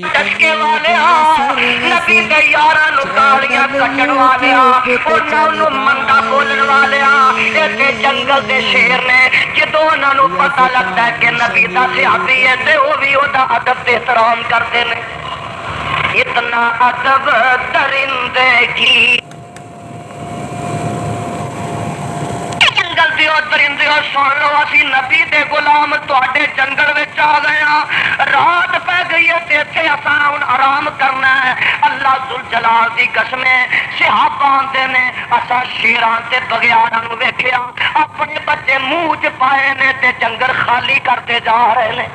چٹکے والے نبی دے یاراں نو گالیاں کٹن والے انہاں نو مندا بولن والے تے جنگل دے شیر نے جدوں انہاں نو پتہ لگدا ہے کہ نبی دا صحابی ہے تے او وی او دا ادب تے احترام کردے نے. اتنا ادب درندے کی درندے سن لو اسی نبی دے غلام تواڈے جنگل وچ آ گئے ہاں. رات پہ گئی ہے تے ایتھے اساں ہن آرام کرنا ہے. اللہ ذوالجلال دی قسم ہے صحابہ آندے نے اساں شیراں تے بغیاراں نو ویکھیا اپنے بچے منہ چ پائے نے تے جنگل خالی کرتے جا رہے نے.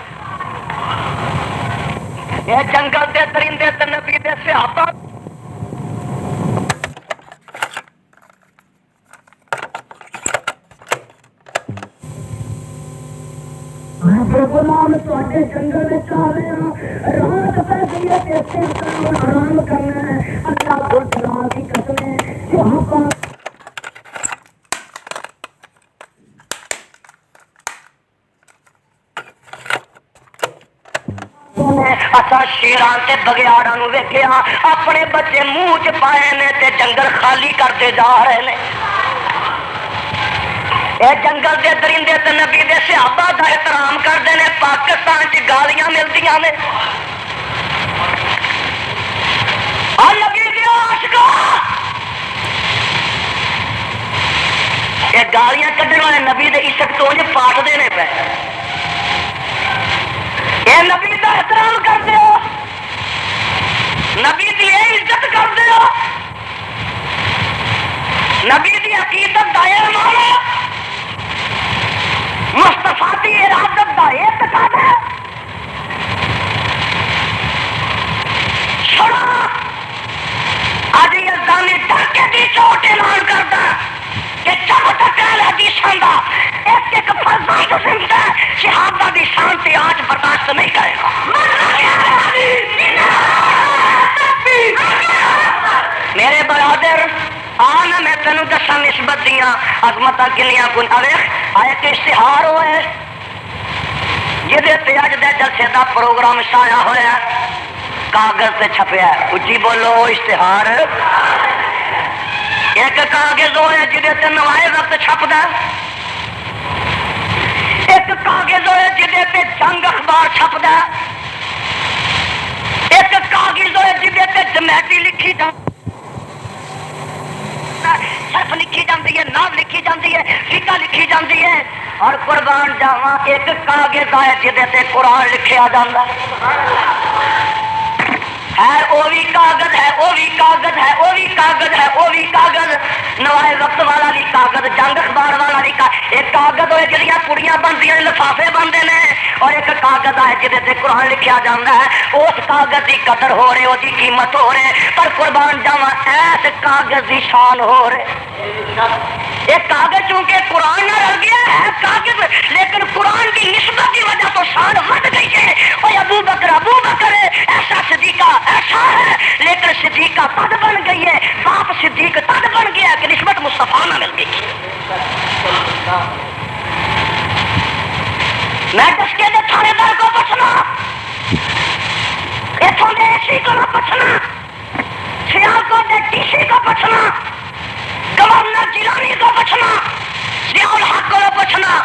یہ جنگل دے درندے تے نبی دے صحابہ غلام تواڈے جنگل وچ آ گئے ہاں. رات پہ گئی ہے تے ایتھے آرام کرنا ہے. اللہ ذوالجلال دی قسم ہے صحابہ اساں شیراں تے بغیاراں نو ویکھیا اپنے بچے منہ چ پائے نے تے جنگل خالی کرتے جا رہے نے. اے جنگل دے درندے تے نبی دے صحابہ دا احترام کرتے ہیں. پاکستان چ گالیاں ملدیاں نے نبی دے عاشقاں اے گالیاں کڈن والے نبی دے عشق تو پاٹدے نے پے. اے نبی دا احترام کرتے ہو نبی دی عزت کرتے ہو نبی دی عقیدت دا مانو مصطفیٰ دی ارادت دا اعتقاد ہے. چھوڑا اج یزدانی ڈاکے دی چوٹ اعلان کردا کہ جب تک اہل حدیثاں دا ایک ایک فرزند زندہ ہے صحابہ دی شان تے آج برداشت نہیں کرے گا. میرے برادر آنا میں تینوں دساں نسبت دیاں عظمتاں کنیاں کن اویخ آئے کہ اشتہار ہوئے جہدے تے اج دے جلسے دا پروگرام شائع ہویا کاغذ تے چھپیا ہے. اچھی بولو اشتہار. ایک کاغذ ہوئے جہدے تے نوائے وقت چھپدا ایک کاغذ ہوئے جہدے تے جنگ اخبار چھپدا ایک کاغذ ہوئے جہدے تے جمیٹی لکھی جا صرف لکھی جاتی ہے نام لکھی جاتی ہے فقہ لکھی جاتی ہے. اور قربان جاواں ایک کاغذ ہے جہدے تے قرآن لکھیا جاتا ہے. وہ بھی کاغذ ہے وہ بھی کاغذ ہے وہ بھی کاغذ ہے وہ بھی کاغذ نوائے وقت والا بھی کاغذ جنگ اخبار والا بھی ایک کاغذ ہوئے جہاں کڑیاں بنتی لفافے بنتے ہیں اور ایک کاغذ ہے جہد قرآن لکھا جاتا ہے. اس کاغذ کی قدر ہو رہی وہ قیمت ہو رہی پر قربان جاواں ایس کاغذ کی شان ہو رہے. یہ کاغذ چونکہ قرآن نہ رل گیا ہے کاغذ لیکن قرآن کی نسبت کی وجہ تو شان بڑھ گئی ہے. اور ابو بکر ایسا صدیقہ ایسا ہے لیکن صدیقہ تد بن گئی ہے باپ صدیق تد بن گیا کہ نسبت مصطفیٰ نہ مل گئی. میں ڈسکے کے تھانے دار کو پوچھنا اتوں کے AC کو پوچھنا سیالکوٹ کے DC کو پوچھنا گورنر جیلانی کو پوچھنا ضیاء الحق کو پوچھنا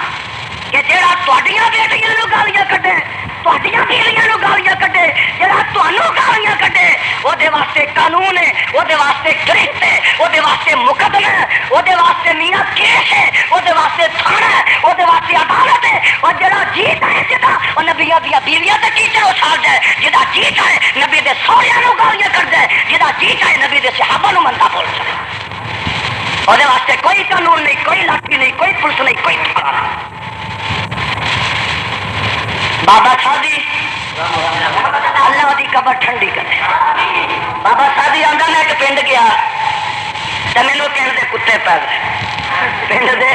کہ جہاں تھوڑیاں بیٹیاں نو گالیاں کڈے تھوڑیاں بیویاں نو گالیاں کڈے جہاں تمہوں گالیاں کڈے وہ واسطے قانون ہے وہ واسطے گرفت ہے وہ واسطے مقدمہ ہے وہ واسطے میاں کیس ہے وہ واسطے تھانہ ہے وہ واسطے عدالت ہے. اور جہاں جیت ہے جہاں وہ نبیاں دیا بیویاں تے کیچڑ اچھال جائے جہاں جیت ہے نبی دے سوہریاں نو گالیاں کر جائے جہاں جیت ہے نبی دے صحابہ نو مندا بول جائے. وہ واسطے کوئی قانون نہیں کوئی لاٹھی نہیں کوئی پولیس نہیں کوئی تھانہ نہیں. بابا شادی اللہ دی قبر ٹھنڈی کرے. بابا شادی آندا میں ایک پنڈ گیا تو مینو کہتے کتے پی گئے پنڈ دے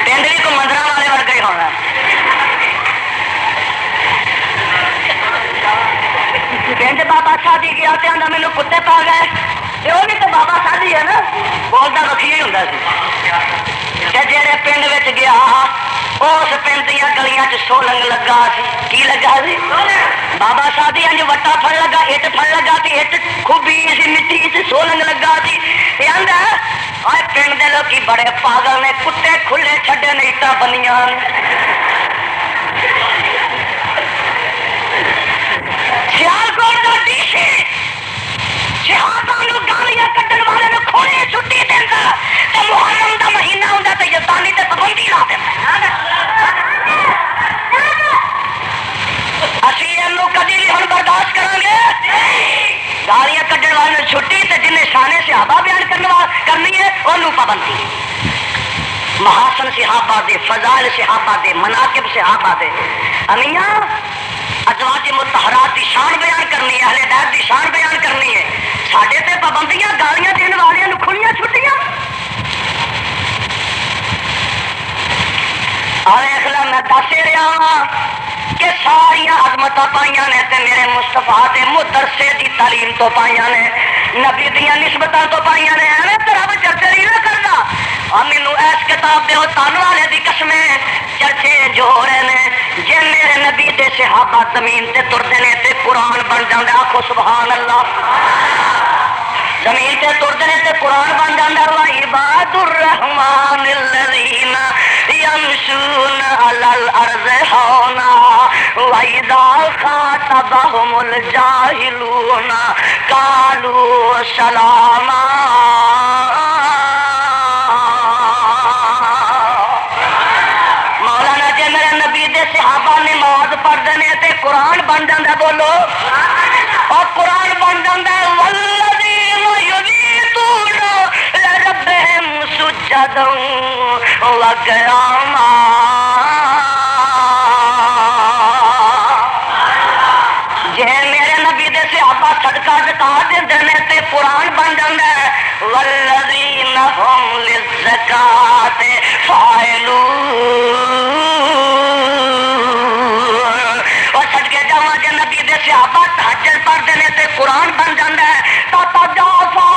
پنڈ بھی کو مندر والے ورگا ہی ہونا. پنڈ بابا شادی گیا تو آندا مینو کتے پا گئے. وہ بھی تو بابا شادی ہے نا بولتا وکیل ہی ہوں. جہے پنڈ گیا اس پنڈ دیا گلیاں سولنگ لگا سی کی لگا سی بابا شادی انج وٹا پھڑ لگا اٹ پھڑ لگا تے اٹ خوبی سی مٹی سی سولنگ لگا سی تے آندا اے پنڈ دے لوکی بڑے پاگل نے کتے کھلے چھڈے نے اٹاں بنیاں سیالکوٹ دا ڈی سی شہاداں گالیاں کڈن والے نو کھونے چھٹی دیندا تے محرم دا مہینہ ہوندا تے یزدانی تے پابندی لا دیندا اسی اینو کدی نہیں ہن برداشت کریں گے گالیاں کڈن والے نو چھٹی تے جن شان صحابہ بیان کرنی ہے اونوں پابندی محاسن صحابہ دے فضائل صحابہ دے مناقب صحابہ دے امیاں ازواج مطہرات کی شان بیان کرنی ہے اہل بیت کی شان بیان کرنی ہے ساڈے تے پابندیاں گالیاں دین والے نو کھلیاں چھٹیاں اخلا میں دس رہا ہاں کہ ساریا عظمت پائیاں نے تے میرے مصطفیٰ دے مدرسے دی تعلیم تو پائیاں نے نبی دیاں نسبتاں تو پائیاں نے ایویں طرح چرچے نہیں نہ کرنا اور مینوں ایس کتاب دے تان والے دی قسمیں چرچے جو ہو رہے نے جے میرے نبی دے صحابہ زمین تے تردے نے تے قرآن بن جاندا آکھو سبحان اللہ زمین تے تردے نے تے قرآن بن جاندا وعباد الرحمن الذین یمشون علی الارض ہونا وَإِذَا خَاطَبَهُمُ الْجَاهِلُونَ قَالُوا سَلَامًا مولانا جی میرے نبی دے صحابہ نماز پڑھتے ہیں تے قرآن بن جاتا بولو اور قرآن بن جاتا ہے وَالَّذِينَ يُبِيتُونَ لِرَبِّهِمْ سُجَّدًا وَقِيَامًا صدقہ زکات دے نے تے قرآن بن جاندا ہے والذین هم للزکات فاعلون اور صدقے جاواں جے نبی دے صحابہ تہجد پڑھدے نے تے قرآن بن جاندا ہے تتجافا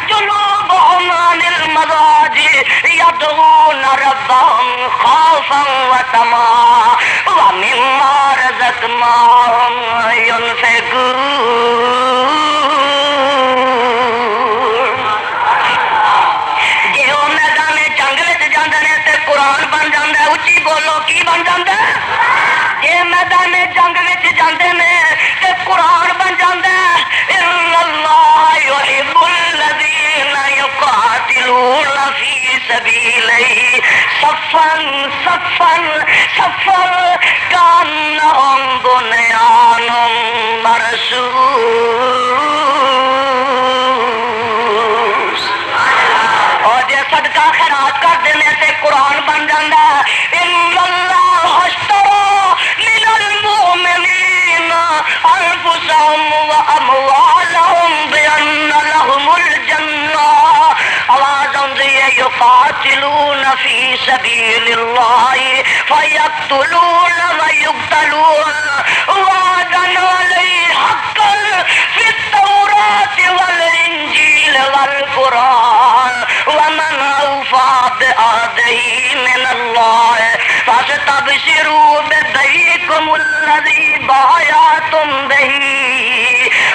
جنوبهم عن المضاجع يدعون ربهم خوفا وطمعا ومما رزقناهم ينفقون قرآن بن جاتا ہے اچھی بولو کی بن جاتا ہے یہ میدان جنگ میں جاندے نے تے قرآن بن جاتا ہے ان اللہ یحب الذین یقاتلون فی سبیلہ صفا صفا صفا کانہم بنیان صدقہ خیرات کر دینے سے قرآن بن جاتا ہے ان اللہ اشترى من المؤمنین انفسهم واموالهم بان لهم الجنہ آواز آندی ہے یقاتلون فی سبیل اللہ فیقتلون ویقتلون وعدا علیہ حقا فی التوراۃ والانجیل والقرآن ومن اوفى بعهده من الله فاستبشروا ببيعكم الذي بايعتم به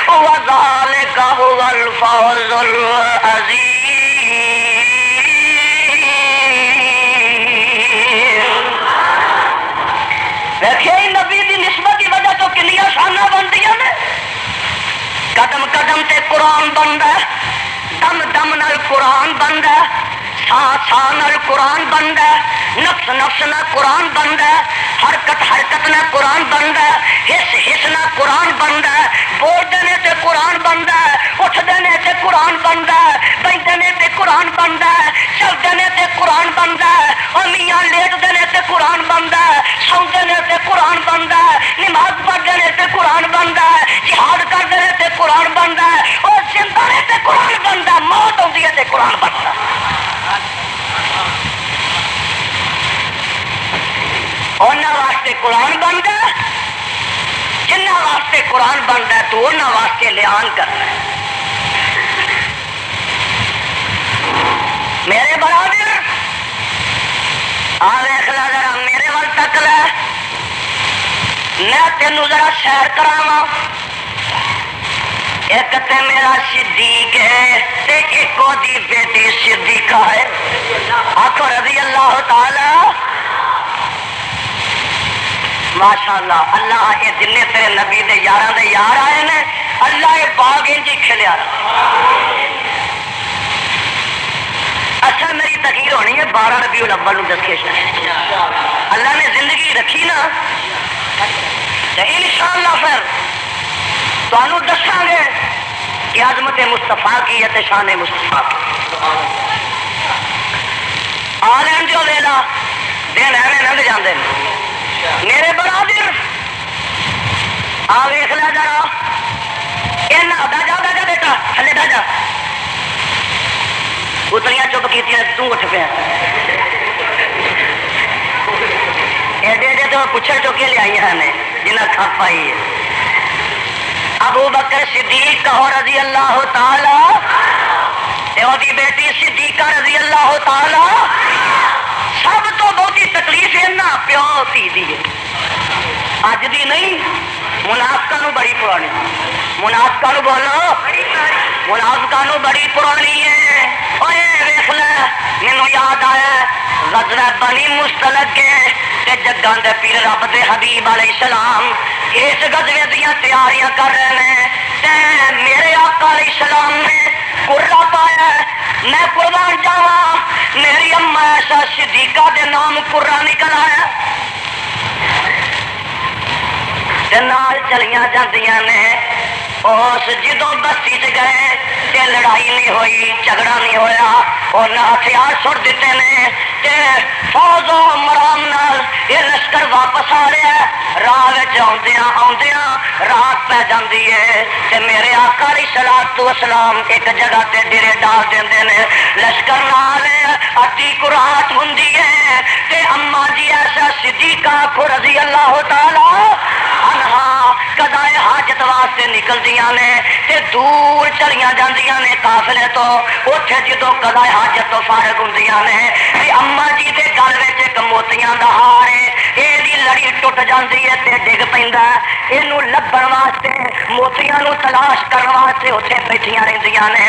وذلك هو الفوز العظيم دیکھیں نبی دی نسبت کی وجہ تو کنیاں شاناں بندیاں نے قدم قدم تے قرآن بندا ہے دم دم نال قرآن بندا ہے سانس نال قرآن بندا ہے نفس نفس نال قرآن بندا ہے حرکت حرکت نال قرآن بندا ہے حس حس نال قرآن بندا ہے بولدے نے تے قرآن بندا ہے اٹھدے نے تے قرآن بندا ہے بیٹھدے نے تے قرآن بندا ہے چلدے نے تے قرآن بندا ہے او میاں لیٹدے نے تے قرآن بندا ہے سوندے نے تے قرآن بندا ہے نماز پڑھدے نے تے قرآن بندا ہے جہاد کردے نے تے قرآن بندا ہے اور زندہ نے تے قرآن بندا ہے موت ہوندی ہے تے قرآن بندا ہے انہاں واسطے قرآن بندا ہے جنہاں واسطے قرآن بندا ہے تو انہاں واسطے لیان کرنا ہے میرے برادر آ ویکھ لا ذرا میرے ول تک لے میں تینوں ذرا سیر کراواں ایک تے میرا صدیق ہے تے ایک دی بیٹی صدیقہ ہے آخو رضی اللہ تعالی ماشاءاللہ اللہ یہ جن تیرے نبی دے یاراں دے یار آئے نے اللہ یہ باغ انجی کھلیا اچھا میری تقریر ہونی ہے 12 ربیع الاول دس کے اللہ نے زندگی رکھی نا انشاءاللہ پھر تمہوں دساں گے کہ عظمت مصطفیٰ کی ہے شان مصطفیٰ کی آ لین جو ویلا دن ایویں لنگ جاندے میرے برادر آ ویخ لیا ذرا بہ جا بیٹا تھلے بہ جا اتریاں چپ کی اٹھ پیا ایڈے ایڈے تو پچھڑ چکے لے آئی ہیں جنہیں کھپ آئی ہے ابو بکر صدیق رضی اللہ تعالی دی بیٹی صدیقہ رضی اللہ تعالی سب تو بہتی تکلیف ہے پیو تھی دی اج دی نہیں منافقاں بڑی پرانی منافقاں بولو منافقاں بڑی پرانی ہے ویخ لے مینوں یاد آیا غزوہ بنی مستلق کے جگاں دے پیر رب دے حبیب علیہ السلام اس غزوے دیاں تیاریاں کر رہے ہیں تے میرے آقا علیہ السلام نے قرہ پایا میں قربان جاواں میری اما ایسا صدیقہ دے نام قرہ نکل آیا تے نال چلیاں جاندیاں نے اس جدوں بستی چ گئے تے لڑائی نہیں ہوئی جھگڑا نہیں ہویا اور نہ ہتھیار سٹ دیتے نے تے فوج و مرام نال یہ لشکر واپس آ رہا ہے راہ آدیاں رات پہ جاندی ہے تے میرے آقا علیہ الصلوۃ والسلام ایک جگہ تے ڈیرے ڈال دیندے نے لشکر نال اتی قرات ہوندی ہے تے اما جی ایسا صدیقہ کو رضی اللہ تعالی عنہا قضائے حاجت واسطے نکلدیاں نے تے دور چلیاں جاندیاں نے قافلے تو اوتھے جدوں قضائے حاجت تو فارغ ہوندیاں نے تے اما جی دے گل وچ ایک موتیاں دا ہار ہے ایدی لڑی ٹوٹ جاندی ہے تے ڈگ پیندا ہے اینوں لبھن واسطے موتیاں نوں تلاش کرن واسطے اوتھے بیٹھیاں رہندیاں نے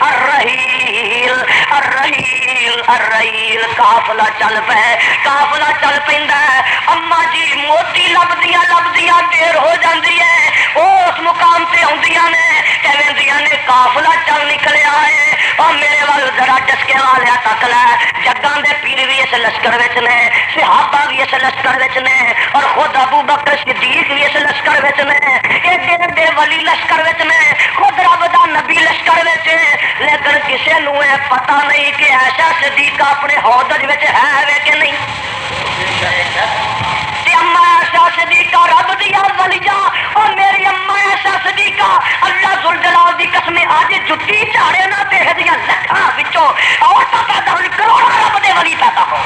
الرحیل الرحیل الرحیل قافلہ چل پیندا ہے اما جی موتی لبدیاں دیر ہو جاندی ہے اس مقام تے آندیاں نے کہندیاں نے قافلہ چل نکلیا ہے اور میرے وال ذرا ڈسکے والیا تک لے جگاں دے پیر بھی اس لشکر وچ نے صحابہ بھی اس لشکر وچ نے اور خود ابو بکر صدیق بھی اس لشکر وچ نے ایڈے دے ولی لشکر وچ نے خود رب دا نبی لشکر وچ لیکن کسے نوں پتہ نہیں کہ ایسا صدیق اپنے حوض وچ ہے وے کہ نہیں اما ایسا صدیقہ رب دیا ولیاں اور میری اما ایسا صدیقہ اللہ ذوالجلال دی قسم آج جُتی چاڑے نہ تے ہدیاں لکھاں وچوں اور پیدا ہون کروڑاں رب دے ولی پیدا ہو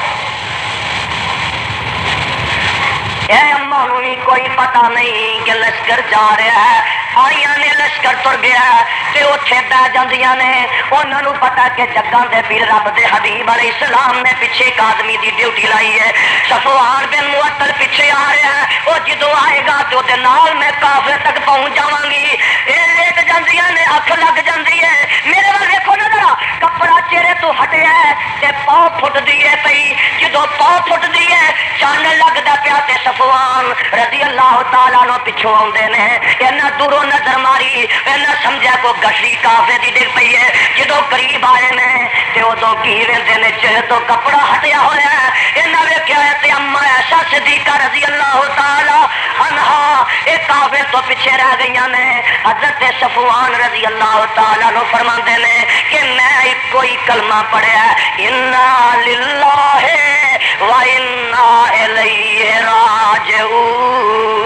اے اما نوں بھی کوئی پتہ نہیں کہ لشکر جا رہا ہے آئیاں نے لشکر تر گیا تے اوتھے بہ جاندیاں نے انہاں نوں پتہ کہ جگاں دے پیر رب دے حبیب علیہ السلام نے پیچھے ایک آدمی دی ڈیوٹی لائی ہے صفوان بن معطل پیچھے آ رہا ہے او جدوں آئے گا تے اودے نال میں قافلے تک پہنچ جاواں گی اے لیٹ جاندیاں نے اکھ لگ جاندی ہے میرے ول دیکھو نا ذرا کپڑا چہرے تو ہٹیا ہے تے پاؤں پھٹدی ہے پئی جدوں پاؤں پھٹدی ہے چان لگدا پیا تے صفوان رضی اللہ تعالیٰ عنہ پیچھوں آندے نے انہاں دوروں نظر ماری انہاں سمجھا کو گشری کافے دی ڈگ پئی ہے جدوں قریب آئے نے تے ادوں کی ویندے نے چہرے تو کپڑا ہٹیا ہویا ہے انہاں ویکھیا ہے تے اما ایسا صدیقہ رضی اللہ تعالی عنہا اے کافے تو پیچھے رہ گئیاں نے حضرت صفوان رضی اللہ تعالی عنہ فرماندے نے کہ میں کوئی کلمہ پڑھیا انا للہ و انا الیہ راجعون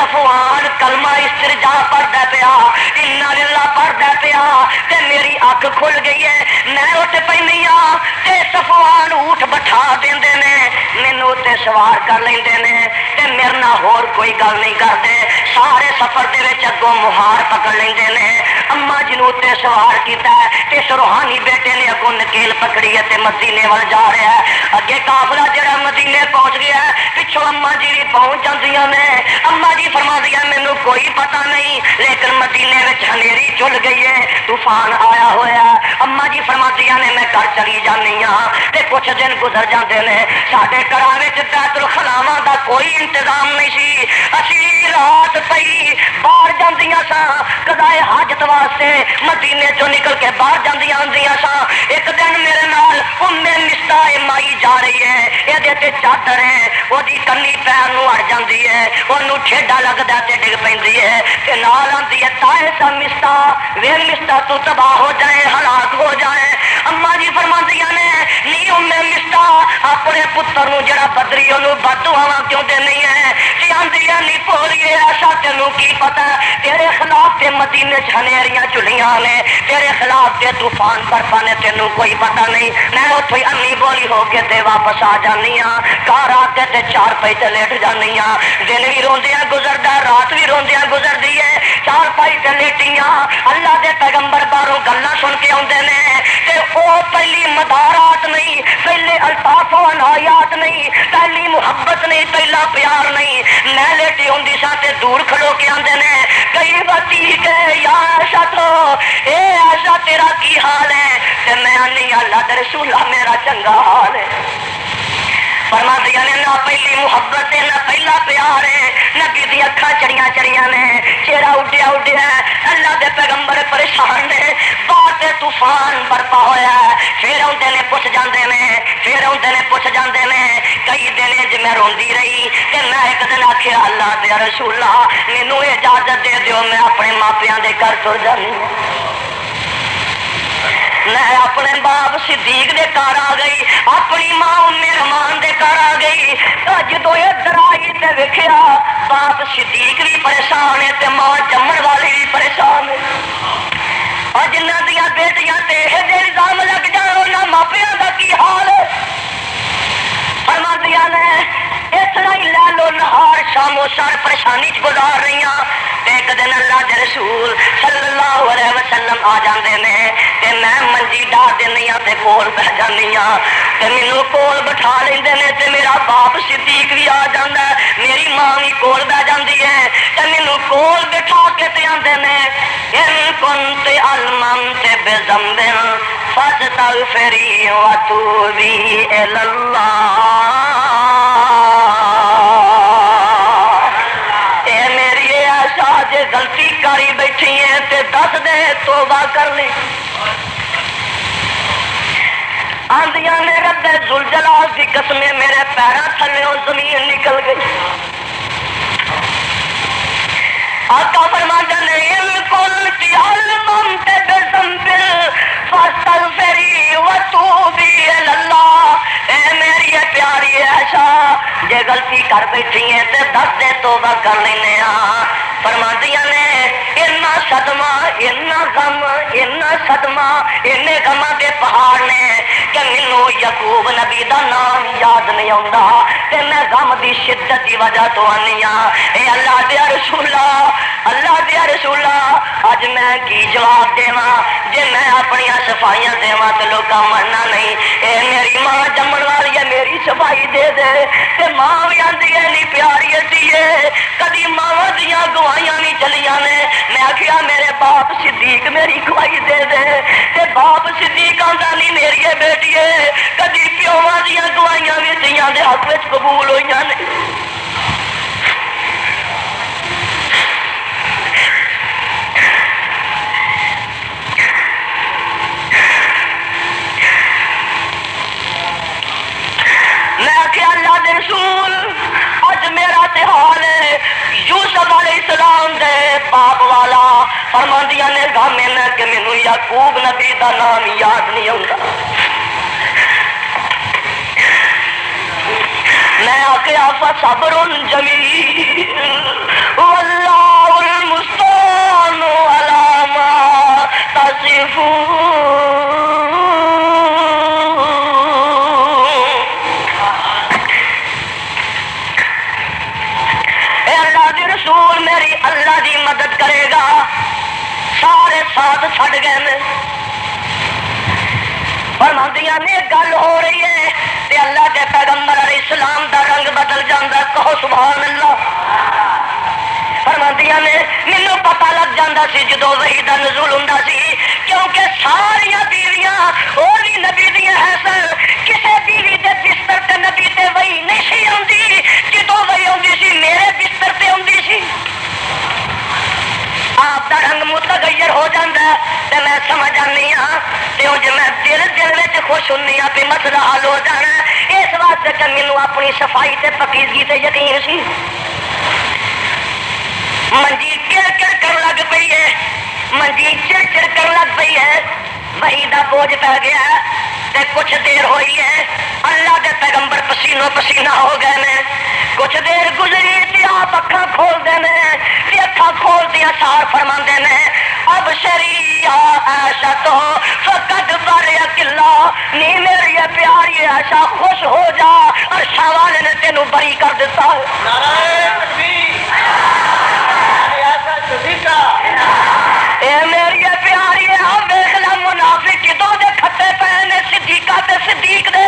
صفوان کلمہ استرجا پڑھدا پیا انا للہ پڑھدا پیا تے میری اکھ کھل گئی ہے میں اٹھ پئی ہاں تے صفوان اٹھ بٹھا دیندے نے مینوں تے سوار کر لیندے نے تے میرے نال ہور کوئی گل نہیں کردے سارے سفر دے وچ اگوں مہار پکڑ لیندے نے اما جنوں تے سوار کیتا تے اس روحانی بیٹے نے اگوں وہ نکیل پکڑی ہے مدینے وال جا رہا ہے. اگے کافلا جڑا مدینے پہنچ گیا ہے, پچھوں اما جی بھی پہنچ جاندیاں نے. اما جی فرماندیاں مینوں کوئی پتہ نہیں, لیکن مدینے وچ ہنیری چل گئی ہے, طوفان آیا ہوا ہے. اما جی فرماندیاں نے میں گھر چلی جانی ہاں تے کچھ دن گزر جاندے نے. ساڈے گھراں وچ بیت الخلاواں دا کوئی انتظام نہیں سی. اسی رات پئی باہر جاندیاں ساں قضائے حاجت واسطے, مدینے چوں نکل کے باہر جاندیاں ہوندیاں ساں. ایک دن میرے نال مستہ مائی جا رہی ہے, یہ چادر ہے وہ کنی پیر نو اڑ جاندی ہے, انہوں ٹھیڈا لگتا تے ڈگ پی ہے, تے نال آندی ہے تائے سا مستا وے مستا تو تباہ ہو جائے ہلاک ہو جائے. اما جی فرماندیاں نے نہیں میں مستا اپنے پتر نو جڑا بدری انہوں بد دعاواں کیوں دے نہیں ہے, کہ آندی ہے نہیں پولیے ایسا تینوں کی پتا تیرے خلاف تے مدینے چھنیریاں چلیاں نے, تیرے خلاف تے طوفان برفا نے, تینوں کوئی پتا نہیں. میں اتوں ہی امی بولی ہو کے تے واپس آ جانی ہاں, گھر آ کے تے چار پائی تے لیٹ جانی ہاں. دن بھی روندیاں گزردا, رات بھی روندیاں گزرتی ہے, چار پائی تے لیٹیاں. اللہ دے پیغمبر باہروں گلاں سن کے آتے ہیں تے او پہلی مدارات نہیں, پہلے الطاف و عنایات نہیں, پہلی محبت نہیں, پہلا پیار نہیں. میں لیٹی ہوندی سا تے دور کھلو کے آندے نے کئی بتی کے یا ایسا تو اے ایسا تیرا کی حال ہے, تے میں آنی اللہ دے رسولہ میرا چنگا حال ہے. فرماندیاں نے نہ پہلی محبت ہے, نہ پہلا پیار ہے, نبی دی اکھاں چڑیاں چڑیاں نے, چہرہ اڈیا اڈیا ہے. اللہ دے پیغمبر پریشان نے, باہر طوفان برپا ہویا ہے. پھر آتے نے پوچھ جاندے نے, پھر آتے نے پوچھ جاندے نے. کئی دن جی میں روندی رہی تے میں ایک دن آخیا اللہ دے رسولہ مینوں اجازت دے دیو, میں اپنے ماپیاں دے گھر تر جانی. میں اپنے باپ صدیق دے گھر آ گئی, اپنی ماں ام رحمان دے گھر آ گئی. جدو ادھر آئی تے ویکھیا باپ صدیق بھی پریشان ہے تے ماں جمن والی بھی پریشان ہے. اور جنہ دیا بیٹیاں تے یہ الزام لگ جان انہاں ماپیاں دا کی حال ہے. فرماندیاں نے اس طرح ہی لے لو نہار شام و سار پریشانی چ گزار رہی ہاں. ایک دن اللہ دے رسول صلی اللہ علیہ وسلم آ جاندے نے تے میں منجی ڈا دینی ہاں تے کول بہ جانی ہاں تے مینوں کول بٹھا لیندے نے تے میرا باپ صدیق بھی آ جاندا ہے, میری ماں بھی کول بہ جاندی ہے تے مینوں کول بٹھا کے تے آندے نے ان کنت الممت بذنب فاستغفری وتوبی الی اللہ. جے غلطی کری بیٹھی ہے تے دس دے توبہ کر لی. آندیاں نے رب ذوالجلال کی قسم میرے پیراں تھلوں زمین نکل گئی. آقا فرماندے نے ان قلت الممت بذنب فاستغفری وتوبی الی اللہ. اے میری پیاری ایسا جے غلطی کر بیٹھی ہے تے دس دے توبہ کر لینے ہاں. فرماندیاں نے اتنا صدمہ, اتنا غم, اتنا صدمہ, اتنے غماں دے پہاڑ نے کہ مینوں یعقوب نبی دا نام یاد نہیں آوندا تے میں غم دی شدت دی وجہ تو آنی ہاں. اے اللہ دے رسولہ, اللہ دے رسولہ اج میں کی جواب دیواں جے میں اپنی صفائیاں دیواں تے لوکاں مننا نہیں. اے میری ماں جمن والی ہے, میری صفائی دے دے تے ماں بھی آندی ہے نہیں پیاری ہٹی ہے. کدی ماواں دیاں گواہیاں نہیں چلیاں نے. میں آخیا میرے باپ صدیق میری گواہی دے دے تے باپ صدیق آندا نہیں میری بیٹی ہے. کدی پیواں دیاں گواہیاں بھی دھیاں دے حق وچ قبول ہوئیاں نے. اللہ دے رسول اج میرا تہوار ہے یوسف علیہ السلام دے باپ والا. فرماندیاں نے غم میں کہ مینوں یعقوب نبی دا نام یاد نہیں آوندا. میں آخیا فصبر جمیل واللہ المستعان علی ما تصفون. میری اللہ دی مدد کرے گا. سارے ساتھ چھڑ گئے. فرماندیاں نے گل ہو رہی ہے تے اللہ کے پیغمبر علیہ السلام دا رنگ بدل جاندا، کہو سبحان اللہ۔ فرماندیاں نے مینوں پتہ لگ جاندا سی جدوں وحی دا نزول ہوندا سی، کیونکہ ساریاں بیویاں اور بھی نبی دیاں ہیں سن، کسے بیوی دے بستر تے نبی تے وحی نہیں سی آندی، جدوں وحی آندی سی میرے بستر تے آندی سی۔ آپ کا رنگ متغیر ہو جاتا ہے تے میں سمجھ آنی ہاں تے جو میں دل وچ خوش ہونی ہاں کہ مسئلہ حل ہو جانا ہے، اس واسطے کہ مینوں اپنی صفائی تے پاکیزگی تے یقین سی۔ منجی چڑ چڑ کر لگ پئی ہے، منجی چڑ چڑ کر لگ پئی ہے، وحی دا بوجھ پہ گیا تے کچھ دیر ہوئی ہے، اللہ کے پیغمبر پسینو پسینہ ہو گئے نے، کچھ دیر گزری تے آپ اکھاں کھول دے نے تے اکھاں کھول دیا سار فرماندے نے اب شریعہ ایسا تو فقط بارک اللہ، نی میری پیاری ایسا خوش ہو جا، عرشاں والے نے تینوں بری کر دیتا ہے۔ نعرہ تکبیر، اے میری پیاری ہے، ویکھ لا منافق کدوں دے کھٹے پے نے صدیقہ تے صدیق دے۔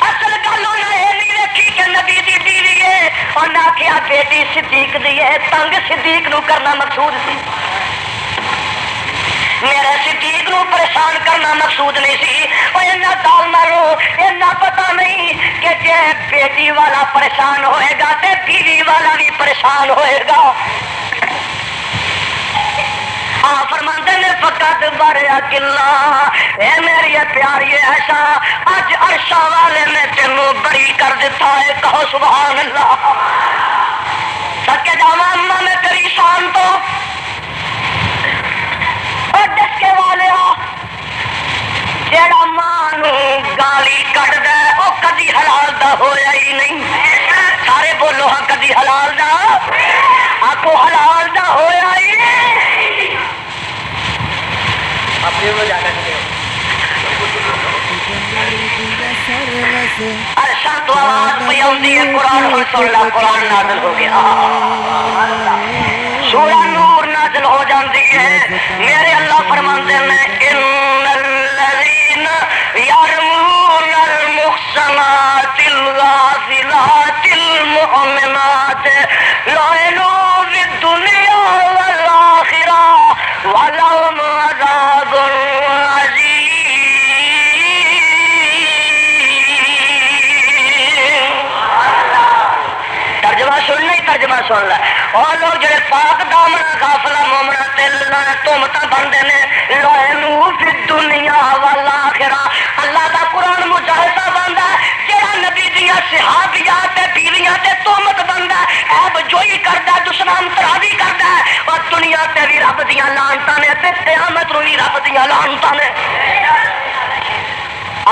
اصل گل انہیں یہ نہیں ویکھی کہ نبی دی بیوی ہے، انہیں آخیا بیٹی صدیق دی ہے، تنگ صدیق نو کرنا مقصود سی، میرے صدیق نو پریشان کرنا مقصود نہیں سی۔ اور گل مارو اینا پتا نہیں کہ جے بیٹی والا پریشان ہوئے گا تے بیوی والا بھی پریشان ہوئے گا۔ ہاں فرماندے نے فقط باریا کلا، اے میری پیاری ایسا اج عرشا والے نے تینوں بری کر دیتا ہے، کہو سبحان اللہ۔ سکے جاوا اما میں تیری شان تو اور ڈسکے والے جیڑا ماں نو گالی کٹ دے وہ کدی حلال دا ہویا ہی نہیں۔ سارے بولو ہاں کدی حلال دا، آکو حلال دا ہویا ہی عرشاں تو آواز پہ آندی ہے قرآن ہو سن لا، قرآن نازل ہو گیا، سورہ نور نازل ہو جاندی ہے۔ میرے اللہ فرماندے ہیں ان الذین یرمون المحصنات الغافلات المؤمنات لعنوا فی الدنیا والآخرہ ولہم عذاب عظیم۔ ترجمہ سن نہیں، ترجمہ سن لے، اور لوگ جڑے پاک دامنا غافلہ مومنا تے تہمتاں بندے نے لعنوا فی الدنیا والآخرہ، اللہ دا قرآن مجاہدہ بندا جڑا نبی دیاں صحابیات تے بیویاں تے تہمت بندا عیب جوئی کردا، دشمن ترابی کردا، اور دنیا تے بھی رب دیاں لعنتاں نے تے قیامت نوں بھی رب دیاں لعنتاں نے۔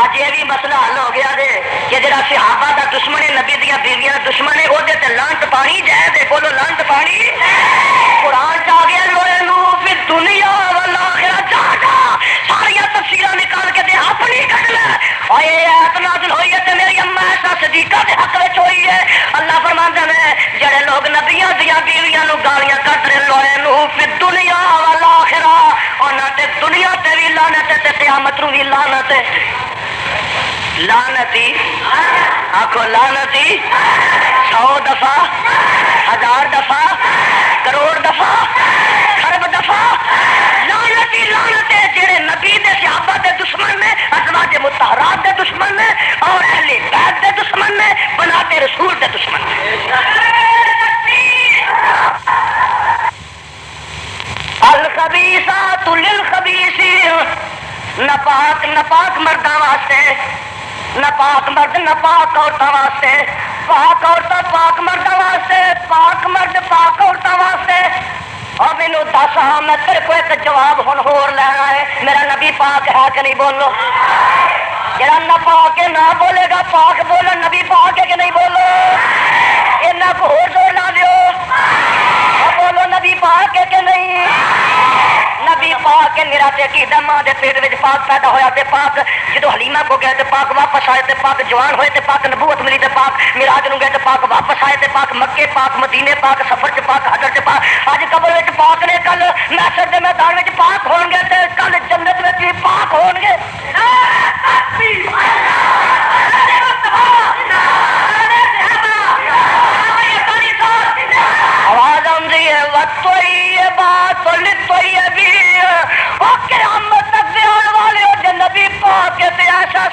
اج یہ بھی مسئلہ حل ہو گیا دے کہ جڑا صحابہ دا دشمن ہے، نبی دیاں بیویاں دشمن ہے، او دے تے لعنت پانی جائے دے، بولو لعنت پانی۔ قرآن چ آ گیا لعنوا فی الدنیا والآخرہ، جا جا ساری تفسیراں نکال کے دے اپنی کٹ لے۔ اور یہ آیت نازل ہوئی ہے تے میری اماں ایسا صدیقہ دے حق وچ ہوئی ہے۔ اللہ فرماندا ہے جڑے لوگ نبیاں دیاں بیویاں نو گالیاں کڈ رہے لعنوا فی الدنیا والآخرہ، انہاں تے دنیا تے بھی لعنت ہے تے قیامت نوں بھی لعنت ہے۔ لعنتی آخو لعنتی 100 دفعہ، 1000 دفعہ، کروڑ دفعہ، خرب دفعہ لعنتی لعنت ہے جڑے نبی دے صحابہ دے دشمن نے، ازواج مطہرات دے دشمن نے، اور اہل بیت دے دشمن نے، بناتے رسول دے دشمن نے۔ الخبیثات للخبیثین، ناپاک ناپاک مرداں واسطے، ناپاک مرد ناپاک عورتاں واسطے، پاک عورتاں پاک مرداں واسطے، پاک مرد پاک عورتاں واسطے۔ اور مینوں دس ہاں میں تیرے کو ایک جواب ہن ہور لینا ہے، میرا نبی پاک ہے کہ نہیں؟ بولو جڑا نہ پاک ہے نہ بولے گا پاک بولو، نبی پاک ہے کہ نہیں؟ بولو اینا کو ہور زور نہ دیو، بولو نبی پاک ہے کہ نہیں؟ نبی پاک ہے، میرا تے عقیدہ ماں دے پیٹ وچ پاک پیدا ہویا تے پاک جدو حلیمہ کو گئے تے پاک واپس آئے تے پاک جوان ہوئے تے پاک نبوت ملی تے پاک میراج نو گئے تے پاک واپس آئے تے پاک مکے پاک مدینے پاک سفر چ پاک حجر چ پاک، اج قبر وچ پاک نے، کل محشر دے میدان وچ پاک ہون گے تے کل جنت وچ بھی پاک ہون گے۔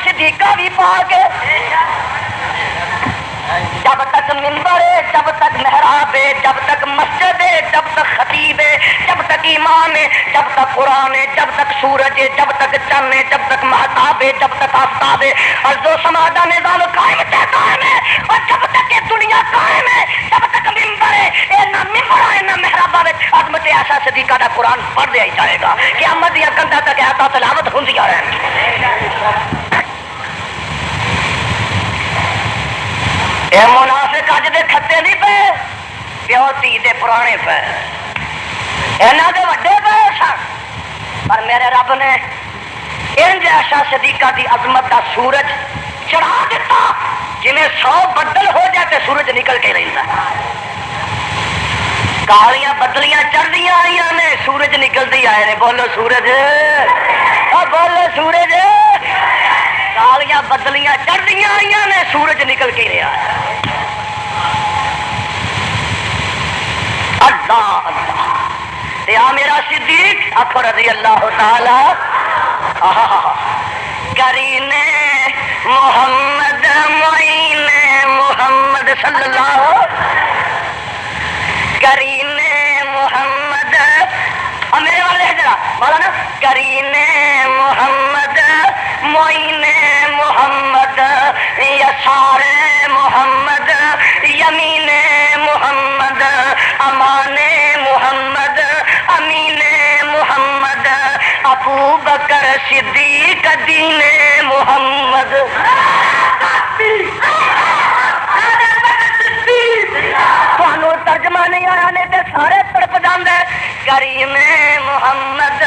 صدیقہ بھی پا کے جب تک ممبر ہے، جب تک محراب ہے، جب تک مسجد ہے، جب تک خطیب ہے، جب تک امام ہے، جب تک قرآن ہے، جب تک سورج ہے، جب تک چند ہے، جب تک مہتاب ہے، جب تک آفتاب ہے، اور جو سماجہ نظام قائم ہے اور جب تک یہ دنیا قائم ہے، جب تک ممبر ہے، اے نہ ممبر ہے نہ محراب ہے، عظمت عائشہ صدیقہ دا قرآن پڑھ دیا جائے گا قیامت دیا گندا تک آتا تلاوت ہوندی آ رہے ہیں۔ اے منافق اج دے کھتے نہیں پے، پیو دھی دے پرانے پے، انہاں دے وڈے پے سن، پر میرے رب نے انج عائشہ صدیقہ دی عظمت دا سورج چڑھا دیتا جنہیں 100 بدل ہو جائے تے سورج نکل کے رہتا، کالیاں بدلیاں چڑھدیاں آئی نے، سورج نکلتی آئے نے، بولو سورج، بولو سورج، کالیاں بدلیاں چڑھدیاں آئی نے، سورج نکل کے رہا ہے۔ اللہ اللہ یا میرا صدیق آخو رضی اللہ تعالی کرینے محمد معین محمد صلی اللہ کرینے محمد، میرے والے ذرا بولا نا، کرینے محمد معین محمد یسار محمد یمین محمد امان محمد امین محمد ابو بکر صدیق دین محمد۔ ترجمہ نہیں آیا نے تے سارے تڑپ جاندے، کریم محمد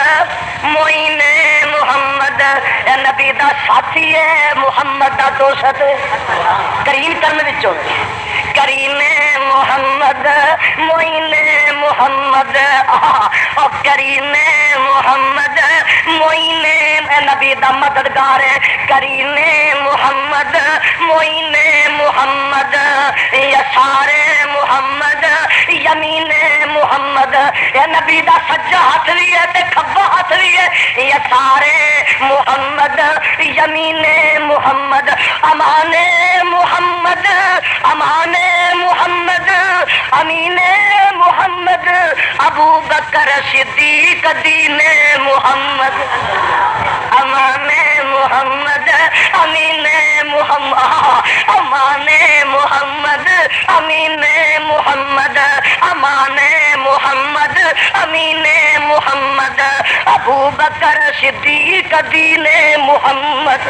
معین محمد، اے نبی دا ساتھی ہے، محمد دا دوست ہے، کریم کرن وچوں کریم محمد معین محمد اور کریم محمد معین اے نبی دا مددگار ہے، کریم محمد معین محمد یسار محمد یمین محمد، اے نبی دا سجا ہاتھ بھی ہے تے کھبا ہاتھ بھی ہے، یسار محمد یمین محمد امان محمد امان محمد امین محمد ابو بکر صدیق دین محمد امان محمد امین محمد امان محمد امین محمد امان محمد امین محمد ابو بکر صدیق دین محمد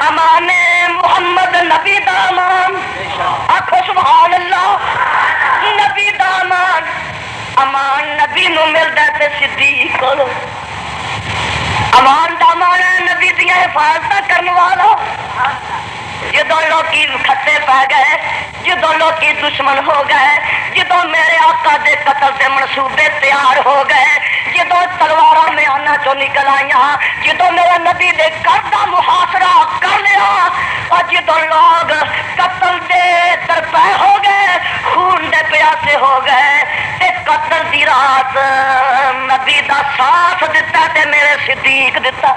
امان محمد نبی دامان، آخو سبحان اللہ، نبی دامان، امان نبی نو ملدا تے صدیق کولو، امان دامان نبی دیا حفاظت کرنے والا، جدو لوکی کھٹے پہ گئے، جدو لوکی دشمن ہو گئے، جدو میرے آقا دے قتل دے منصوبے تیار ہو گئے، جدو تلواراں میں آنا چو نکل آئیاں، جدو میرے نبی دے گھر دا محاصرہ کر لیا، اور جدو لوگ قتل دے درپے ہو گئے، خون دے پیاسے ہو گئے، تے قتل دی رات نبی دا ساتھ دتا تے میرے صدیق دتا۔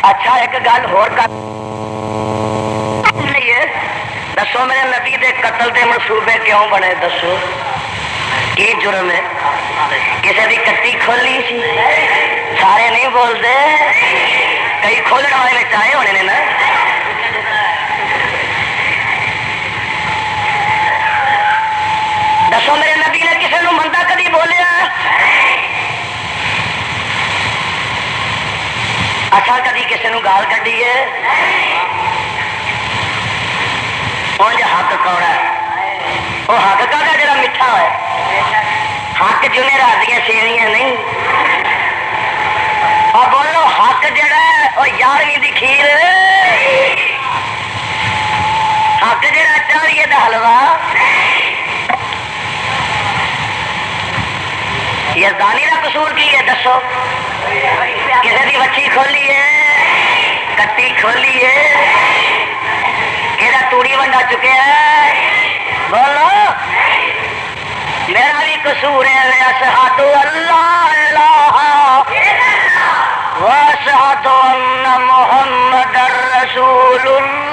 اچھا ایک گل ہور کر دسو، میرے نبی دے قتل دے منصوبے کیوں بنے؟ دسو کی جرم ہے؟ کسی دی کٹی کھولی سی؟ سارے نہیں بولتے، کئی کھولنے والے چاہے ہونے نے نا۔ دسو میرے نبی نے کسی نو مندا کدی بولیا؟ اچھا کدی کسی نو گال کڈی ہے؟ اونج حق کون ہے؟ وہ حق کا جڑا میٹھا ہے، حق جنے راضیاں سیویاں نہیں، اور بولو حق جڑا ہے وہ 11ویں دی کھیر، حق جڑا 40 دا حلوا، یزدانی کا قصور کی ہے؟ دسو کسی دی وچھی کھولی ہے، کٹی کھولی ہے، کہڑا توڑی ونڈا چکے ہے؟ بولو میرا بھی قصور ہے، اشہد اللہ الہ واشهد ان محمد رسول اللہ